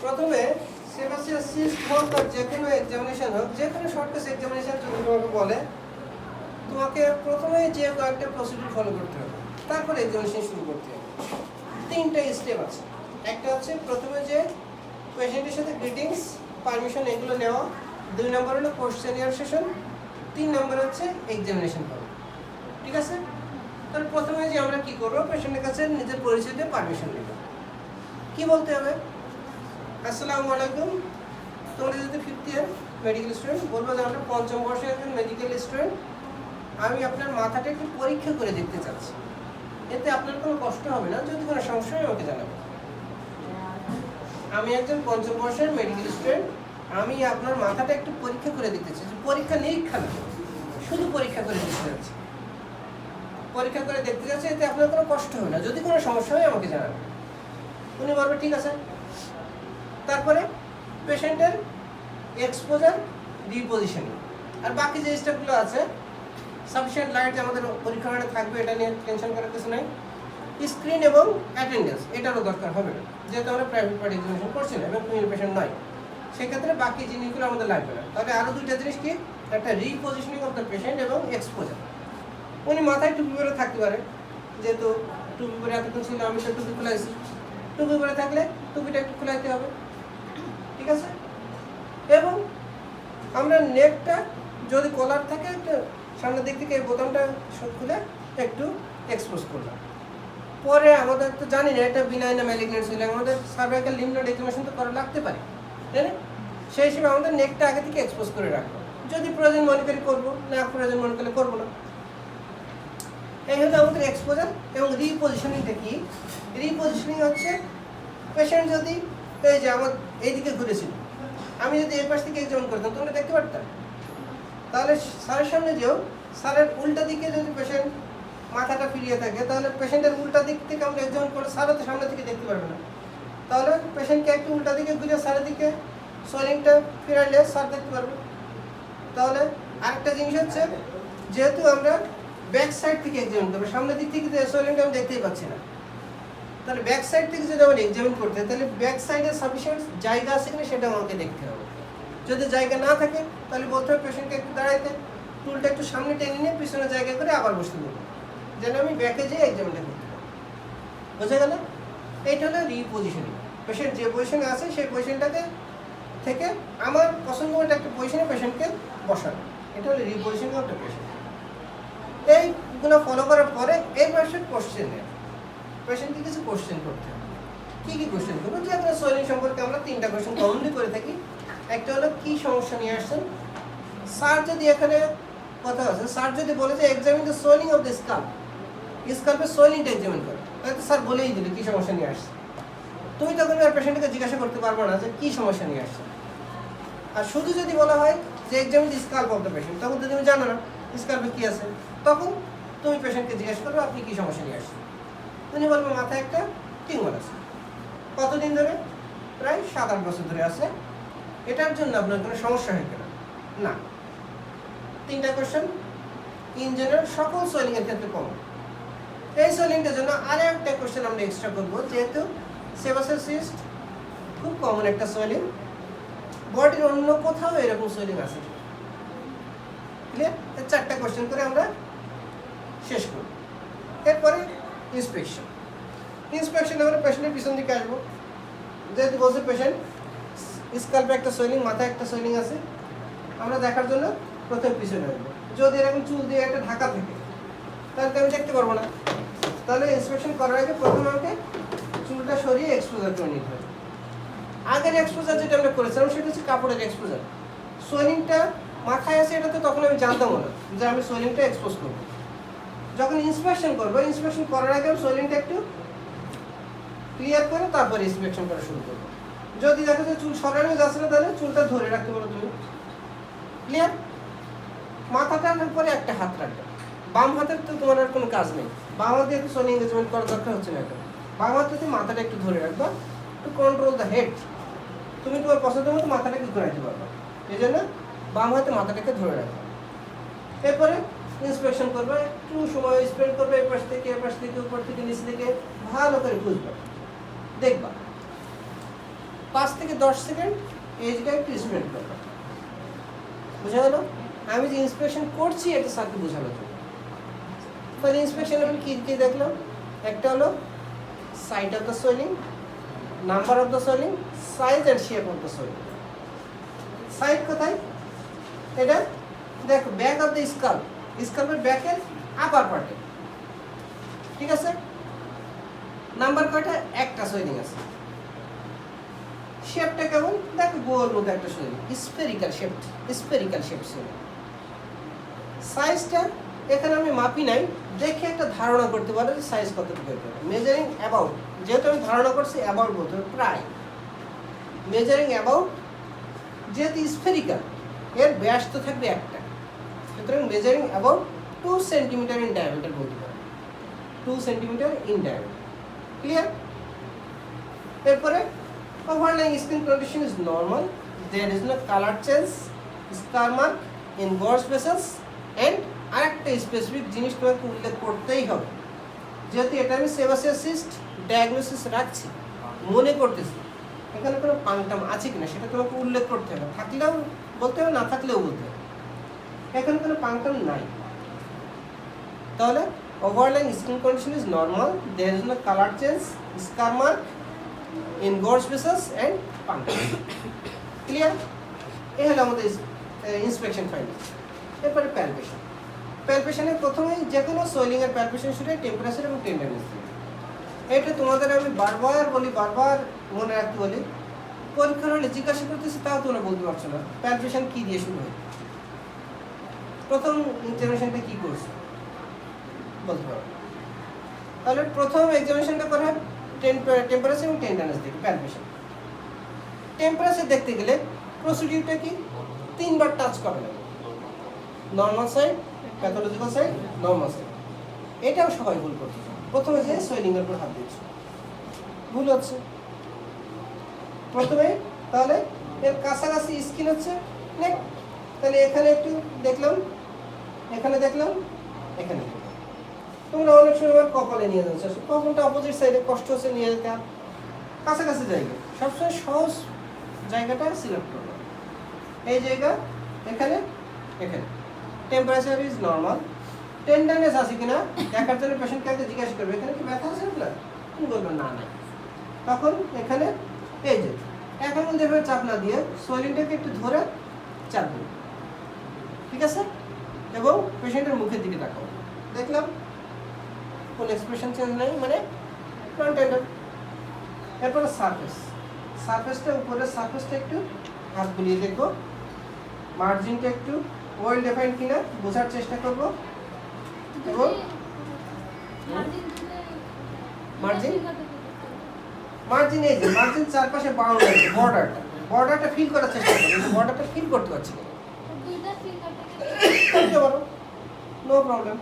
প্রথমে sebaceous cyst হোক আর যে কোনো এক্সামিনেশন হোক, যে কোনো শর্টকাট এক্সামিনেশন যদি তোমাকে বলে, তোমাকে প্রথমে যে কয়েকটা প্রসিডিউর ফলো করতে হবে, তারপরে এক্সামিনেশন শুরু করতে হবে। তিনটা স্টেপ আছে। একটা হচ্ছে প্রথমে যে পেশেন্টের সাথে গ্রিটিংস, পারমিশন এগুলো নেওয়া, 2 নম্বর হলো কোশ্চেনিয়ার সেশন, 3 নম্বর হচ্ছে এক্সামিনেশন করা। ঠিক আছে? তাহলে প্রথমে যে আমরা কি করবো, পেশেন্টের কাছে নিজের পরিচয় দিয়ে পারমিশন নেব। কি বলতে হবে? আসসালামু আলাইকুম, তোমরা যদি 5th ইয়ার মেডিকেল স্টুডেন্ট, বলবো যে আমরা 5ম বর্ষের একজন মেডিকেল স্টুডেন্ট, আমি আপনার মাথাটা একটু পরীক্ষা করে দেখতে চাচ্ছি। এতে আপনার কোনো কষ্ট হবে না, যদি কোনো সমস্যা হয় আমাকে জানাবেন। আমি একজন 5ম বর্ষের মেডিকেল স্টুডেন্ট, আমি আপনার মাথাটা একটু পরীক্ষা করে দেখতে চাচ্ছি। পরীক্ষা নিরীক্ষা না, শুধু পরীক্ষা করে দেখতে যাচ্ছি। পরীক্ষা করে দেখতে যাচ্ছি, এতে আপনার কোনো কষ্ট হবে না, যদি কোনো সমস্যা হয় আমাকে জানাবেন। উনি বলবে ঠিক আছে। তারপরে পেশেন্টের এক্সপোজার, রিপোজিশনিং, আর বাকি যে স্টেপগুলো আছে, সাফিসিয়েন্ট লাইট আমাদের পরীক্ষা হলে থাকবে, এটা নিয়ে টেনশন করার কিছু নাই। স্ক্রিন এবং অ্যাটেন্ডেন্স এটারও দরকার হবে না, যেহেতু আমরা প্রাইভেট পার্টি এক্সামিনেশন করছি না এবং ফিমেল পেশেন্ট নয়, সেক্ষেত্রে বাকি জিনিসগুলো আমাদের লাগবে না। তবে আরও দুইটা জিনিস কি, একটা রিপোজিশনিং অফ দ্য পেশেন্ট এবং এক্সপোজার। উনি মাথায় টুপি পরে থাকতে পারে, যেহেতু টুপি পরে এতক্ষণ ছিল, আমি তো টুপি খুলাইছি, টুপি পরে থাকলে টুপিটা একটু খুলাইতে হবে। ঠিক আছে? এবং আমরা নেকটা যদি কলার থাকে, একটা সামনের দিক থেকে এই বোতামটা খুলে একটু এক্সপোজ করলাম। পরে আমাদের তো জানি না এটা বিনাইন না ম্যালিগন্যান্ট ছিল, আমাদের সার্ভাইকাল লিম্ফ নোড এক্সামিনেশন তো করা লাগতে পারে, তাই না? সেই হিসেবে আমাদের নেকটা আগে থেকে এক্সপোজ করে রাখবো, যদি প্রয়োজন মনে করি করবো, না প্রয়োজন মনে করলে করবো না। এই হলো আমাদের এক্সপোজার। এবং রিপোজিশনিংটা কি? রিপোজিশনিং হচ্ছে পেশেন্ট যদি এই যে আমার এইদিকে ঘুরেছিল, আমি যদি এই পাশ থেকে এক্সামিন করতাম, তোমরা দেখতে পারতাম। তাহলে স্যারের সামনে যেও, স্যারের উল্টা দিকে যদি পেশেন্ট মাথাটা ফিরিয়ে থাকে, তাহলে পেশেন্টের উল্টা দিক থেকে আমরা এক্সামিন করে স্যারও তো সামনে থেকে দেখতে পারবে না। তাহলে পেশেন্টকে একটু উল্টা দিকে ঘুরে স্যারের দিকে সোয়ালিংটা ফিরাইলে স্যার দেখতে পারবে। তাহলে আরেকটা জিনিস হচ্ছে, যেহেতু আমরা ব্যাক সাইড থেকে এক্সামিন করবো, সামনের দিক থেকে সোয়ালিংটা আমি দেখতেই পাচ্ছি না, তাহলে ব্যাক সাইড থেকে যদি আমরা এক্সামিন করতে, তাহলে ব্যাক সাইডে সাফিসিয়েন্ট জায়গা আছে কিনা সেটা আমাকে দেখতে হবে। যদি জায়গা না থাকে, তাহলে বলতে হবে পেশেন্টকে একটু দাঁড়াইতে, টুলটা একটু সামনে টেনে নিয়ে পিছনে জায়গা করে আবার বসতে দেবো, যেন আমি ব্যাকে যেয়ে এক্সামিনটা করতে পারি। বোঝা গেল? এইটা হলো রিপোজিশনিং। পেশেন্ট যে পজিশনে আছে সেই পজিশনটাকে থেকে আমার পছন্দ মতো একটা পজিশনে পেশেন্টকে বসানো, এটা হলো রিপোজিশনিং অফ দ্য পেশেন্ট। এইগুলো ফলো করার পরে এই পাশের কোশ্চেন নেয়, পেশেন্টকে কিছু কোশ্চেন করতে হবে। কী কী কোশ্চেন করবো? যে আপনার সোয়েলিং সম্পর্কে আমরা 3টা কোশ্চেন কমনলি করে থাকি। একটা হলো কী সমস্যা নিয়ে আসছেন। স্যার যদি এখানে কথা আছে, স্যার যদি বলে যে examine the swelling of the scalp, স্কাল্পের সোয়েলিংটা এক্সামিন করে, তাহলে তো স্যার বলেই দিলে কী সমস্যা নিয়ে আসছে। তুমি তখন আর পেশেন্টকে জিজ্ঞাসা করতে পারবো না যে কী সমস্যা নিয়ে আসছে। আর শুধু যদি বলা হয় যে examine the SCALP of the patient, তখন তো তুমি জানো না স্কাল্পে কী আছে, তখন তুমি পেশেন্টকে জিজ্ঞাসা করবে আপনি কী সমস্যা নিয়ে আসছেন। উনি বলবো মাথায় একটা টিউমার আছে, কতদিন ধরে? প্রায় 7-8 বছর ধরে আছে, এটার জন্য আপনার কোনো সমস্যা হয় কিনা? না। 3টা কোশ্চেন ইন জেনারেল সকল সোয়েলিং এর ক্ষেত্রে কমন। এই সোয়েলিংটার জন্য আরও একটা কোশ্চেন আমরা এক্সট্রা করবো, যেহেতু সেবাসিয়াস সিস্ট খুব কমন একটা সোয়েলিং, বডির অন্য কোথাও এরকম সোয়েলিং আছে ক্লিয়ার? 4টা কোশ্চেন করে আমরা শেষ করব। এরপরে ইন্সপেকশন। ইন্সপেকশনে আমরা পেশেন্টের পিছন দিকে আসবো, যেহেতু বলছে পেশেন্ট স্কাল্পে একটা সোয়েলিং, মাথায় একটা সোয়েলিং আছে, আমরা দেখার জন্য প্রথমে পিছনে আসবো। যদি এরকম চুল দিয়ে একটা ঢাকা থাকে, তাহলে তো আমি দেখতে পারবো না। তাহলে ইন্সপেকশন করার আগে প্রথমে আমাকে চুলটা সরিয়ে এক্সপোজার করে নিতে হবে। আগের এক্সপোজার যেটা আমরা করেছিলাম সেটা হচ্ছে কাপড়ের এক্সপোজার। সোয়েলিংটা মাথায় আছে, এটা তো তখন আমি জানতাম না যে আমি সোয়েলিংটা এক্সপোজ করবো। যখন ইন্সপেকশন করবো, ইন্সপেকশন করার আগে আমি সোয়েলিংটা একটু ক্লিয়ার করে তারপরে ইন্সপেকশন করা শুরু করবো। যদি দেখা যায় চুল সরানো যাচ্ছে না, তাহলে চুলটা ধরে রাখতে পারো তুমি। ক্লিয়ার? মাথাটা আনার পরে একটা হাত রাখবে। বাম হাতের তো তোমার আর কোনো কাজ নেই, বাম হাতে একটু সোয়েলিং এঙ্গেজমেন্ট করার দরকার হচ্ছে না। এখন বাম হাতে তুমি মাথাটা একটু ধরে রাখবা, টু কন্ট্রোল দ্য হেড। তুমি তোমার পছন্দ মতো মাথাটাকে ঘুরাইতে পারবা, এই জন্য বাম হাতে মাথাটাকে ধরে রাখবা। এরপরে ইন্সপেকশন করবে, একটু সময় স্পেন্ড করবে, এই পাশ থেকে উপর থেকে নিচে থেকে ভালো করে বুঝবা, দেখবা। 5 থেকে 10 সেকেন্ড এই জায়গায় একটু স্প্রেড করবো। বুঝা গেল? আমি যে ইন্সপেকশন করছি এটা স্যারকে বোঝানো জন্য। তাহলে ইন্সপেকশন আমি কী কী দেখলাম? একটা হলো side of the swelling, number of the swelling, size and shape of the swelling. Side কোথায়? এটা দেখো ব্যাক অফ দ্য স্কাল্প, স্কাল্পের ব্যাকের আপার পার্টে, ঠিক আছে? নাম্বার কয়টা? একটা সোয়েলিং আছে। শেপটা কেমন? দেখো গোল মতো একটা swelling, spherical shape, spherical shape swelling. সাইজটা এখানে আমি মাপি নাই, দেখে একটা ধারণা করতে পারো যে সাইজ কতটুকু হতে পারে। মেজারিং অ্যাবাউট, যেহেতু আমি ধারণা করছি অ্যাবাউট বলতে হবে, প্রায়। মেজারিং অ্যাবাউট, যেহেতু স্ফেরিক্যাল এর ব্যাস তো থাকবে একটা, সুতরাং measuring about 2 centimetre in diameter বলতে পারো, 2 সেন্টিমিটার ইন ডায়ামিটার। ক্লিয়ার? এরপরে overlying skin condition is normal, there is no color change, scar mark, engorged vessels, and আরেকটা স্পেসিফিক জিনিস তোমাকে উল্লেখ করতেই হবে, যেহেতু এটা আমি সেবাসিয়াস সিস্ট ডায়াগনোসিস রাখছি, মনে করতেছি এখানে কোনো পাংটাম আছে কিনা সেটা তোমাকে উল্লেখ করতে হবে, থাকলেও বলতে হবে, না থাকলেও বলতে হবে। এখানে কোনো পাংটাম নাই, তাহলে overlying skin condition is normal, there is no colour change, scar mark, engorged vessels and punctum. Clear? এই হলো আমাদের ইন্সপেকশন ফাইন্ডিং। এরপরে প্যালপেশন। প্যালপেশনের প্রথমেই যে কোনো সোয়েলিং এর প্যালপেশন শুরু হয় টেম্পারেচার এবং টেন্ডারনেস দিয়ে। এটা তোমাদের আমি বারবার বলি, বারবার মনে রাখতে বলি, পরীক্ষার হলে জিজ্ঞাসা করতেছি তাও তোমরা বলতে পারছো না প্যালপেশন কী দিয়ে শুরু হয়, প্রথম এক্সামিনেশনটা কী করছে বলতে পারো। তাহলে প্রথম এক্সামিনেশনটা করা হয় টেম্পারেচার এবং টেন্ডারনেস দেখে প্যালপেশন। টেম্পারেচার দেখতে গেলে প্রসিডিউরটা কি? 3 বার টাচ করা লাগে, normal side, pathological side, normal side. এটাও সবাই ভুল করছে, প্রথমে যে সোয়েলিং এর উপর হাত দিচ্ছে, ভুল হচ্ছে। প্রথমে তাহলে এর কাছাকাছি স্কিন হচ্ছে নেক, তাহলে এখানে একটু দেখলাম, এখানে দেখলাম, এখানে দেখলাম। তোমরা অনেক সময় কপালে নিয়ে যাচ্ছ, কপালটা অপোজিট সাইডে কষ্ট হচ্ছে নিয়ে যেতে, কাছাকাছি জায়গা সবসময় সহজ জায়গাটা সিলেক্ট করবে। এই জায়গা এখানে, এখানে টেম্পারেচার ইজ নর্মাল, টেন্ডারনেস আছে কিনা দেখার জন্য পেশেন্টকে আগে জিজ্ঞাসা করবে এখানে কি ব্যথা আছে আপনার, তুমি বলবেন না নাই। তখন এখানে এই যে এক আঙুল দিয়ে চাপ না দিয়ে সোয়েলিংটাকে একটু ধরে চাপ দিন, ঠিক আছে? এবং পেশেন্টের মুখের দিকে তাকাও, দেখলাম কোন এক্সপ্রেশন চেঞ্জ নাই, মানে নন টেন্ডার। এরপরে সারফেস, সারফেসটা উপরের সারফেসটা একটু হাত বুলিয়ে দেখবো, মার্জিনটা একটু ওয়েল ডিফাইন্ড কিনা বোঝার চেষ্টা করবো। এবং মার্জিন, মার্জিন এই যে মার্জিন চারপাশে বাউন্ডারি, বর্ডারটা ফিল করার চেষ্টা করবো, বর্ডারটা ফিল করতে পারছি না, করতে পারো, নো প্রবলেম।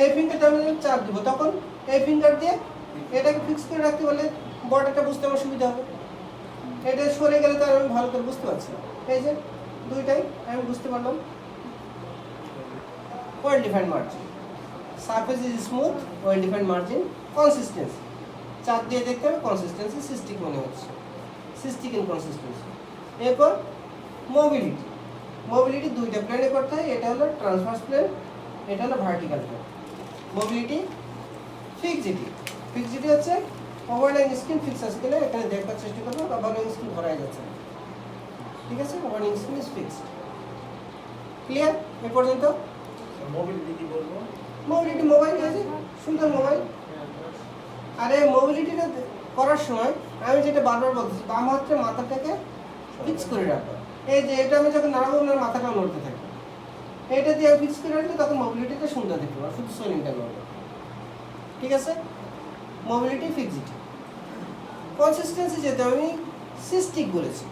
এই ফিঙ্গারটা আমি চাপ দিব, তখন এই ফিঙ্গার দিয়ে এটাকে ফিক্স করে রাখতে বলে বর্ডারটা বুঝতে আমার সুবিধা হবে। এটা সরে গেলে তো আমি ভালো করে বুঝতে পারছি না, এই যে দুইটাই আমি বুঝতে পারলাম। Well defined margin, surface is smooth, well defined margin, consistency চাপ দিয়ে দেখতে হবে, কনসিস্টেন্সি সিস্টিক মনে হচ্ছে, সিস্টিক ইনকনসিস্টেন্সি। এরপর মোবিলিটি, মোবিলিটি দুইটা প্লেনে করতে হয়, এটা হলো ট্রান্সভার্স প্লেন, এটা হলো ভার্টিক্যাল প্লেন। মোবিলিটি, ফিক্সিটি, ফিক্সিটি হচ্ছে ওভারলাইং স্কিন ফিক্স আছে কিনা এখানে দেখবার চেষ্টা করবো, ওভারলাইং স্কিন ধরাই যাচ্ছে না, ঠিক আছে? ওভারলাইং স্কিন ইজ ফিক্সড। ক্লিয়ার এ পর্যন্ত? মোবিলিটি কি বলবো? মোবিলিটি মোবাইল আছে, সুন্দর মোবাইল। আর এই মোবিলিটিটা করার সময় আমি যেটা বারবার বলতেছি, বাম হাতে মাথাটাকে ফিক্স করে রাখবো। এই যে এটা আমি যখন নাড়াবো আপনার মাথাটাও নড়তে থাকবে, এটা দিয়ে ফিক্স করে রাখলে তখন মোবিলিটিটা সুন্দর দেখতে পাবো, শুধু সোয়েলিংটা নড়বে, ঠিক আছে? মোবিলিটি, ফিক্সিটি। কনসিস্টেন্সি যেটা আমি সিস্টিক বলেছি,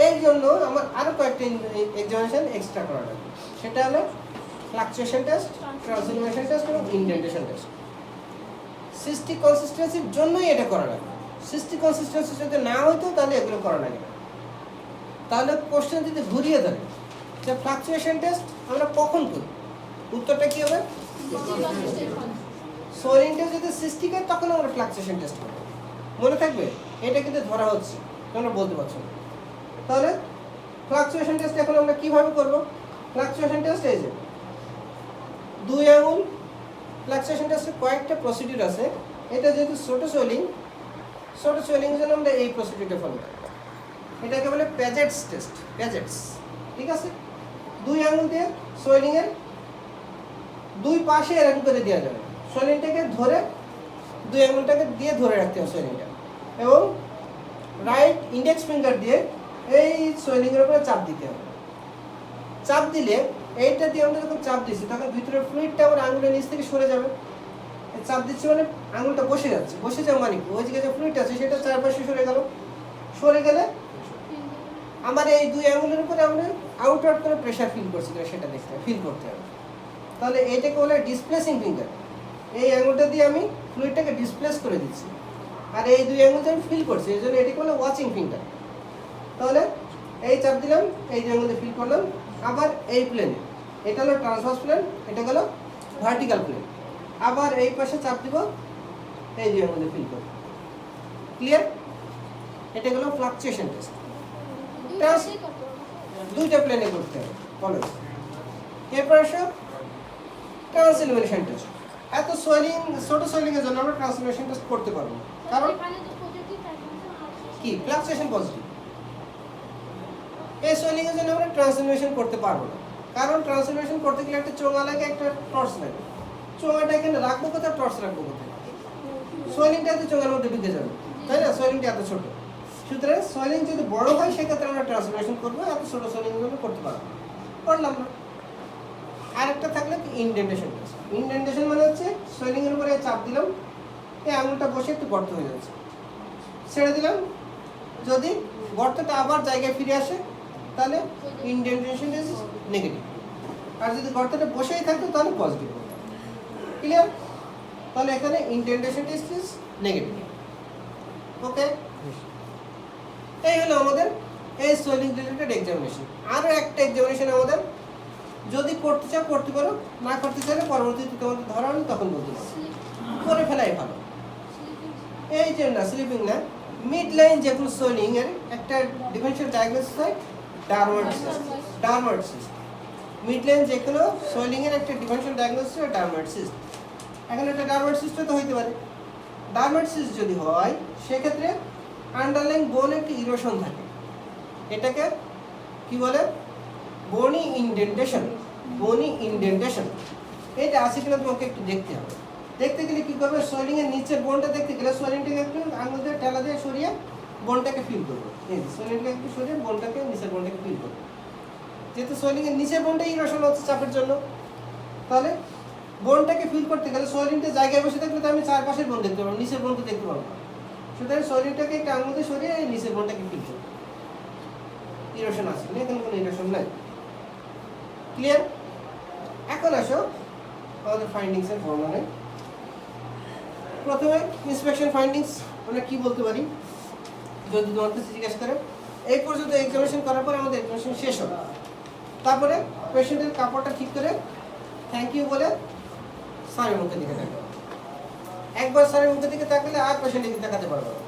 এই জন্য আমার আরও কয়েকটা এক্সামিনেশন এক্সট্রা করা লাগবে, সেটা হলো ফ্লাকচুয়েশন টেস্ট, ট্রান্সফরমেশন টেস্ট এবং ইনডেন্টেশন টেস্ট। সিস্টিক কনসিস্টেন্সির জন্যই এটা করা লাগবে, সিস্টিক কনসিস্টেন্সি যদি না হইতো তাহলে এগুলো করা লাগে না। তাহলে কোশ্চেন যদি ঘুরিয়ে ধরে যে ফ্লাকচুয়েশন টেস্ট আমরা কখন করি, উত্তরটা কী হবে? সোয়েলিং টেস্ট যদি সিস্টিক হয় তখন আমরা ফ্লাকচুয়েশন টেস্ট করবো, মনে থাকবে এটা কিন্তু ধরা হচ্ছে। তোমরা বলতে পারছো না। তাহলে ফ্লাকচুয়েশন টেস্ট এখন আমরা কিভাবে করব? ফ্লাকচুয়েশন টেস্ট এই যে 2 আঙুল ফ্লাকচুয়েশন টেস্টের কয়েকটা প্রসিডিউর আছে। এটা যেহেতু ছোট সোয়েলিং এর জন্য আমরা এই প্রসিডিউরটা ফলো করি। এটাকে বলে প্যাজেটস টেস্ট, প্যাজেটস। ঠিক আছে, 2 আঙুল দিয়ে সোয়েলিং এর দুই পাশে এরকম করে দেওয়া যাবে। সোয়েলিংটাকে ধরে 2 আঙুলটাকে দিয়ে ধরে রাখতে হবে সোয়েলিংটা, এবং রাইট ইন্ডেক্স ফিঙ্গার দিয়ে এই সোয়েলিং এর উপরে চাপ দিতে হবে। চাপ দিলে এইটা দিয়ে আমরা যখন চাপ দিচ্ছি তখন ভিতরের ফ্লুইডটা আমার আঙুলের নিচ থেকে সরে যাবে। চাপ দিচ্ছি মানে আঙুলটা বসে যাচ্ছে, বসে যাওয়া মানে ওই জায়গায় যে ফ্লুইড আছে সেটা চারপাশে সরে গেল। সরে গেলে আমার এই 2 আঙুলের উপরে আমরা আউটওয়ার্ড করে প্রেসার ফিল করছি কিনা সেটা ফিল করতে হবে। তাহলে এইটাকে বলে ডিসপ্লেসিং ফিঙ্গার। এই আঙুলটা দিয়ে আমি ফ্লুইডটাকে ডিসপ্লেস করে দিচ্ছি, আর এই 2 আঙুলটা আমি ফিল করছি, এই জন্য এটাকে বলে ওয়াচিং ফিঙ্গার। তাহলে এই চাপ দিলাম, এই 2 আঙুলে ফিল করলাম। আবার এই প্লেনে, এটা হলো ট্রান্সভার্স প্লেন, এটা হলো ভার্টিক্যাল প্লেন। আবার এই পাশে চাপ দিব, এই 2 আঙুলে ফিল করব। ক্লিয়ার? এটা হলো ফ্লাকচুয়েশন টেস্ট। দুইটা প্লেনে করতে হবে অলওয়েজ। এরপর আসো ট্রান্সইলুমিনেশন টেস্ট। এত সোয়েলিং, ছোট সোয়েলিং এর জন্য আমরা ট্রান্সইলুমিনেশন টেস্ট করতে পারবো না, কারণ কি ফ্লাকচুয়েশন পজিটিভ। এই সোয়েলিং এর জন্য আমরা ট্রান্সইলুমিনেশন করতে পারবো না, কারণ ট্রান্সইলুমিনেশন করতে গেলে একটা চোঙা লাগে, একটা টর্চ লাগে। চোঙাটা এখানে রাখবো কোথায়, টর্চ রাখবো কোথায়? সোয়েলিংটা তো চোঙার মধ্যে ঢুকে যাবে, তাই না? সোয়েলিংটা এত ছোট। সুতরাং সোয়েলিং যদি বড় হয় সেক্ষেত্রে আমরা ট্রান্সইলুমিনেশন করবো, এত ছোট সোয়েলিং এর জন্য করতে পারবো না, করলাম না। আরেকটা থাকলে কি ইনডেন্টেশন টেস্ট। ইনডেন্টেশন মানে হচ্ছে সোয়েলিং এর উপরে চাপ দিলাম, এই আঙুলটা বসে একটু গর্ত হয়ে যাচ্ছে, ছেড়ে দিলাম। যদি গর্তটা আবার জায়গায় ফিরে আসে তাহলে ইনডেন্টেশন ইজ নেগেটিভ, আর যদি গর্তটা বসেই থাকতো তাহলে পজিটিভ। ক্লিয়ার? তাহলে এখানে ইনডেন্টেশন টেস্ট ইজ নেগেটিভ। ওকে, এই হলো আমাদের এই সোয়েলিং রিলেটেড এক্সামিনেশন। আরও একটা এক্সামিনেশন আমাদের যদি করতে চাও করতে পারো, না করতে চাইলে পরবর্তীতে তোমাদের ধরা হলে তখন বলতে পারো, করে ফেলাই ভালো। এই যে না স্লিপিং না, মিড লাইন যেগুলো সোয়েলিং এর একটা ডিফারেনশিয়াল ডায়াগনোসিস হয় ডারওয়ার্ড সিস্ট। ডারওয়ার্ড সিস্ট মিড লাইন যেগুলো সোয়েলিং এর একটা ডিফারেনশিয়াল ডায়াগনোসিস হয় ডারওয়ার্ড সিস্ট। এখন এটা ডারওয়ার্ড সিস্ট তো হইতে পারে। ডারওয়ার্ড সিস্ট যদি হয় সেক্ষেত্রে আন্ডারলাইং বোন একটি ইরোশন থাকে, এটাকে কি বলে? বনি ইনডেন্টেশন। বনি ইনডেন্টেশন এটা আছে কিনা তোমাকে একটু দেখতে হবে। দেখতে গেলে কি করবে, সোয়েলিং এর নিচের বোনটা দেখতে গেলে সোয়েলিংটাকে একটু আঙুল দিয়ে ঠেলা দিয়ে সরিয়ে বোনটাকে ফিল করবে। এই সোয়েলিংটাকে একটু সরিয়ে বোনটাকে, নিচের বোনটাকে ফিল করবে। যেহেতু সোয়েলিং এর নিচের বোনটা ইরোশন হচ্ছে চাপের জন্য, তাহলে বোনটাকে ফিল করতে গেলে সোয়েলিংটা জায়গায় বসে থাকলে তো আমি চারপাশের বোন দেখতে পাবো, নিচের বোন তো দেখতে পাবো না। সুতরাং সোয়েলিংটাকে একটু আঙুল দিয়ে সরিয়ে নিচের বোনটাকে ফিল করবে। ইরোশন আছে না, এখানে কোনো ইরোশন নাই। ক্লিয়ার? এখন আসো আমাদের ফাইন্ডিংস এর বর্ণনায়। প্রথমে ইন্সপেকশন ফাইন্ডিংস আমরা কি বলতে পারি যদি তোমার কাছে জিজ্ঞাসা করে। এই পর্যন্ত এক্সামিনেশন করার পর আমাদের এক্সামিনেশন শেষ হবে। তারপরে পেশেন্টের কাপড়টা ঠিক করে থ্যাংক ইউ বলে স্যারের মুখের দিকে তাকাবে। একবার স্যারের মুখের দিকে তাকালে আর পেশেন্টের দিকে তাকাতে পারবে না।